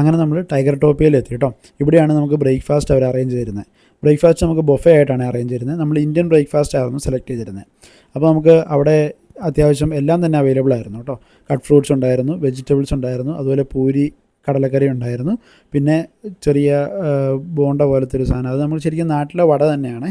അങ്ങനെ നമ്മൾ ടൈഗർ ടോപ്പിയിലെത്തി കേട്ടോ. ഇവിടെയാണ് നമുക്ക് ബ്രേക്ക്ഫാസ്റ്റ് അവർ അറേഞ്ച് ചെയ്തിരുന്നത്. ബ്രേക്ക്ഫാസ്റ്റ് നമുക്ക് ബൊഫേ ആയിട്ടാണ് അറേഞ്ച് ചെയ്തിരുന്നത്. നമ്മൾ ഇന്ത്യൻ ബ്രേക്ക്ഫാസ്റ്റ് ആയിരുന്നു സെലക്ട് ചെയ്തിരുന്നത്. അപ്പോൾ നമുക്ക് അവിടെ അത്യാവശ്യം എല്ലാം തന്നെ അവൈലബിൾ ആയിരുന്നു കേട്ടോ. കട്ട് ഫ്രൂട്ട്സ് ഉണ്ടായിരുന്നു, വെജിറ്റബിൾസ് ഉണ്ടായിരുന്നു, അതുപോലെ പൂരി കടലക്കറി ഉണ്ടായിരുന്നു, പിന്നെ ചെറിയ ബോണ്ട പോലത്തെ ഒരു സാധനം, അത് നമ്മൾ ശരിക്കും നാട്ടിലെ വട തന്നെയാണ്,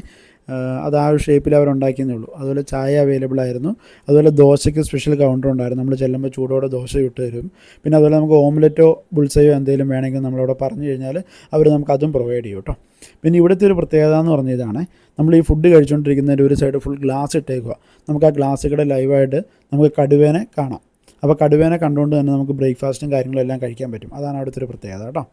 അത് ആ ഒരു ഷേപ്പിൽ അവർ ഉണ്ടാക്കിയെന്നേ ഉള്ളൂ. അതുപോലെ ചായ അവൈലബിൾ ആയിരുന്നു. അതുപോലെ ദോശയ്ക്ക് സ്പെഷ്യൽ കൗണ്ടർ ഉണ്ടായിരുന്നു, നമ്മൾ ചെല്ലുമ്പോൾ ചൂടോടെ ദോശ ഇട്ട് തരും. പിന്നെ അതുപോലെ നമുക്ക് ഓംലെറ്റോ ബുൾസയോ എന്തെങ്കിലും വേണമെങ്കിൽ നമ്മളവിടെ പറഞ്ഞു കഴിഞ്ഞാൽ അവർ നമുക്ക് അതും പ്രൊവൈഡ് ചെയ്യും കേട്ടോ. പിന്നെ ഇവിടുത്തെ ഒരു പ്രത്യേകത എന്ന് പറഞ്ഞ ഇതാണ്, നമ്മൾ ഈ ഫുഡ് കഴിച്ചുകൊണ്ടിരിക്കുന്നതിൻ്റെ ഒരു സൈഡ് ഫുൾ ഗ്ലാസ് ഇട്ടേക്കുക. നമുക്ക് ആ ഗ്ലാസ് കൂടെ ലൈവായിട്ട് നമുക്ക് കടുവേനെ കാണാം. അപ്പോൾ കടുവേനെ കണ്ടുകൊണ്ട് തന്നെ നമുക്ക് ബ്രേക്ക്ഫാസ്റ്റും കാര്യങ്ങളെല്ലാം കഴിക്കാൻ പറ്റും. അതാണ് അവിടുത്തെ ഒരു പ്രത്യേകത കേട്ടോ.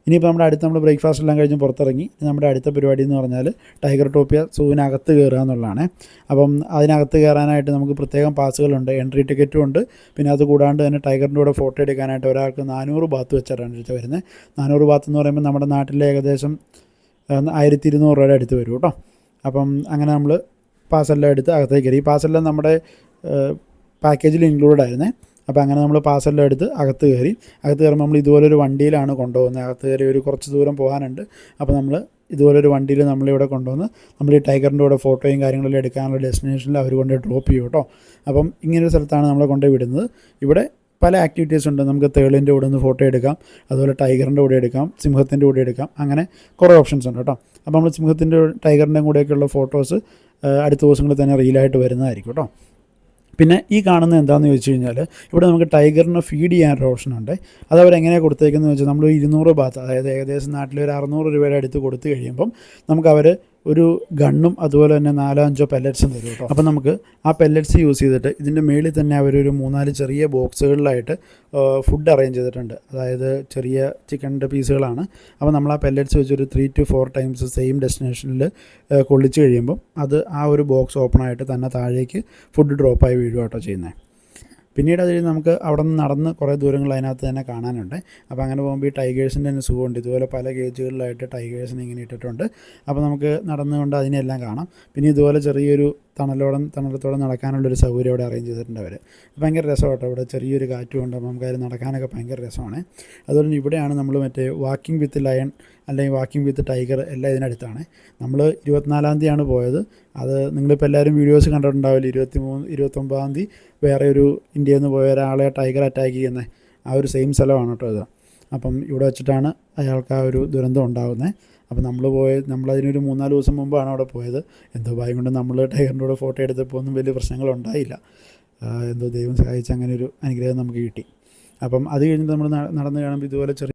ഇനിയിപ്പോൾ നമ്മൾ ബ്രേക്ക്ഫാസ്റ്റ് എല്ലാം കഴിഞ്ഞ് പുറത്തിറങ്ങി നമ്മുടെ അടുത്ത പരിപാടി എന്ന് പറഞ്ഞാൽ ടൈഗർ ടോപ്പിയ സൂവിനകത്ത് കയറുക എന്നുള്ളതാണ്. അപ്പം അതിനകത്ത് കയറാനായിട്ട് നമുക്ക് പ്രത്യേകം പാസുകളുണ്ട്, എൻട്രി ടിക്കറ്റും ഉണ്ട്. പിന്നെ അത് കൂടാണ്ട് തന്നെ ടൈഗറിൻ്റെ കൂടെ ഫോട്ടോ എടുക്കാനായിട്ട് ഒരാൾക്ക് 400 ബാത്ത് വെച്ചിട്ടാണ് എടുത്ത് വരുന്നത്. 400 ബാത്ത് എന്ന് പറയുമ്പോൾ നമ്മുടെ നാട്ടിലെ ഏകദേശം 1200 രൂപയുടെ അടുത്ത് വരും കേട്ടോ. അപ്പം അങ്ങനെ നമ്മൾ പാസ്സെല്ലാം എടുത്ത് അകത്തേക്ക് കയറി. ഈ പാസ്സെല്ലാം നമ്മുടെ പാക്കേജിൽ ഇൻക്ലൂഡ് ആയിരുന്നേ. അപ്പോൾ അങ്ങനെ നമ്മൾ പാസ്സെല്ലാം എടുത്ത് അകത്ത് കയറുമ്പോൾ നമ്മൾ ഇതുപോലൊരു വണ്ടിയിലാണ് കൊണ്ടുപോകുന്നത്. അകത്ത് കയറി ഒരു കുറച്ച് ദൂരം പോകാനുണ്ട്. അപ്പോൾ നമ്മൾ ഇതുപോലൊരു വണ്ടിയിൽ നമ്മളിവിടെ കൊണ്ടുവന്ന് നമ്മൾ ഈ ടൈഗറിൻ്റെ കൂടെ ഫോട്ടോയും കാര്യങ്ങളെല്ലാം എടുക്കാനുള്ള ഡെസ്റ്റിനേഷനിൽ അവർ കൊണ്ട് ഡ്രോപ്പ് ചെയ്യും കേട്ടോ. അപ്പം ഇങ്ങനൊരു സ്ഥലത്താണ് നമ്മളെ കൊണ്ടുപോയി വിടുന്നത്. ഇവിടെ പല ആക്ടിവിറ്റീസ് ഉണ്ട്. നമുക്ക് തേളിൻ്റെ കൂടെ ഒന്ന് ഫോട്ടോ എടുക്കാം, അതുപോലെ ടൈഗറിൻ്റെ കൂടെ എടുക്കാം, സിംഹത്തിൻ്റെ കൂടെ എടുക്കാം, അങ്ങനെ കുറേ ഓപ്ഷൻസ് ഉണ്ട് കേട്ടോ. അപ്പോൾ നമ്മൾ സിംഹത്തിൻ്റെ ടൈഗറിൻ്റെ കൂടെയൊക്കെയുള്ള ഫോട്ടോസ് അടുത്ത ദിവസങ്ങളിൽ തന്നെ റീലായിട്ട് വരുന്നതായിരിക്കും കേട്ടോ. പിന്നെ ഈ കാണുന്നത് എന്താണെന്ന് ചോദിച്ചു കഴിഞ്ഞാൽ, ഇവിടെ നമുക്ക് ടൈഗറിന് ഫീഡ് ചെയ്യാനൊരു ഓപ്ഷനുണ്ട്. അത് അവരെങ്ങനെയാണ് കൊടുത്തേക്കുന്നത് വെച്ചാൽ, നമ്മൾ 200 ബാത്ത്, അതായത് ഏകദേശം നാട്ടിലൊരു 600 രൂപയുടെ അടുത്ത് കൊടുത്തു കഴിയുമ്പം നമുക്കവർ ഒരു ഗണ്ണും അതുപോലെ തന്നെ 4-5 പെല്ലറ്റ്സും തരും കേട്ടോ. അപ്പോൾ നമുക്ക് ആ പെല്ലറ്റ്സ് യൂസ് ചെയ്തിട്ട് ഇതിൻ്റെ മേളിൽ തന്നെ അവരൊരു 3-4 ചെറിയ ബോക്സുകളിലായിട്ട് ഫുഡ് അറേഞ്ച് ചെയ്തിട്ടുണ്ട്. അതായത് ചെറിയ ചിക്കൻ്റെ പീസുകളാണ്. അപ്പോൾ നമ്മൾ ആ പെല്ലറ്റ്സ് വെച്ചൊരു 3 to 4 ടൈംസ് സെയിം ഡെസ്റ്റിനേഷനിൽ കൊള്ളിച്ച് കഴിയുമ്പം അത് ആ ഒരു ബോക്സ് ഓപ്പണായിട്ട് തന്നെ താഴേക്ക് ഫുഡ് ഡ്രോപ്പായി വീഴുക കേട്ടോ ചെയ്യുന്നത്. പിന്നീട് അത് നമുക്ക് അവിടെ നിന്ന് നടന്ന് കുറേ ദൂരങ്ങൾ അതിനകത്ത് തന്നെ കാണാനുണ്ട്. അപ്പോൾ അങ്ങനെ പോകുമ്പോൾ ഈ ടൈഗേഴ്സിൻ്റെ തന്നെ സുഖമുണ്ട്. ഇതുപോലെ പല കേജുകളിലായിട്ട് ടൈഗേഴ്സിനെ ഇങ്ങനെ ഇട്ടിട്ടുണ്ട്. അപ്പോൾ നമുക്ക് നടന്നുകൊണ്ട് അതിനെല്ലാം കാണാം. പിന്നെ ഇതുപോലെ ചെറിയൊരു തണലത്തോടെ നടക്കാനുള്ളൊരു സൗകര്യം അവിടെ അറേഞ്ച് ചെയ്തിട്ടുണ്ട് അവർ. ഭയങ്കര രസമാണ് കേട്ടോ. ഇവിടെ ചെറിയൊരു കാറ്റും ഉണ്ട്. അപ്പോൾ നമുക്കതിൽ നടക്കാനൊക്കെ ഭയങ്കര രസമാണ്. അതുപോലെ തന്നെ ഇവിടെയാണ് നമ്മൾ മറ്റേ വാക്കിംഗ് വിത്ത് ലയൺ അല്ലെങ്കിൽ വാക്കിംഗ് വിത്ത് ടൈഗർ എല്ലാം ഇതിനടുത്താണ്. നമ്മൾ 24-ാം തീയതിയാണ് പോയത്. അത് നിങ്ങളിപ്പോൾ എല്ലാവരും വീഡിയോസ് കണ്ടിട്ടുണ്ടാവില്ല. 29-ാം തീയതി വേറെ ഒരു ഇന്ത്യയിൽ നിന്ന് പോയ ഒരാളെ ടൈഗർ അറ്റാക്ക് ചെയ്യുന്നത് ആ ഒരു സെയിം സ്ഥലമാണ് കേട്ടോ ഇത്. അപ്പം ഇവിടെ വെച്ചിട്ടാണ് അയാൾക്ക് ആ ഒരു ദുരന്തം ഉണ്ടാകുന്നത്. അപ്പോൾ നമ്മളതിനൊരു 3-4 ദിവസം മുമ്പാണ് അവിടെ പോയത്. എന്തോ ഭാഗ്യം കൊണ്ട് നമ്മൾ ടൈഗറിൻ്റെ കൂടെ ഫോട്ടോ എടുത്തപ്പോൾ ഒന്നും വലിയ പ്രശ്നങ്ങളുണ്ടായില്ല. എന്തോ ദൈവം സഹായിച്ച് അങ്ങനെ ഒരു അനുഗ്രഹം നമുക്ക് കിട്ടി. അപ്പം അത് കഴിഞ്ഞ് നമ്മൾ നടന്ന് കാണുമ്പോൾ ഇതുപോലെ ചെറിയ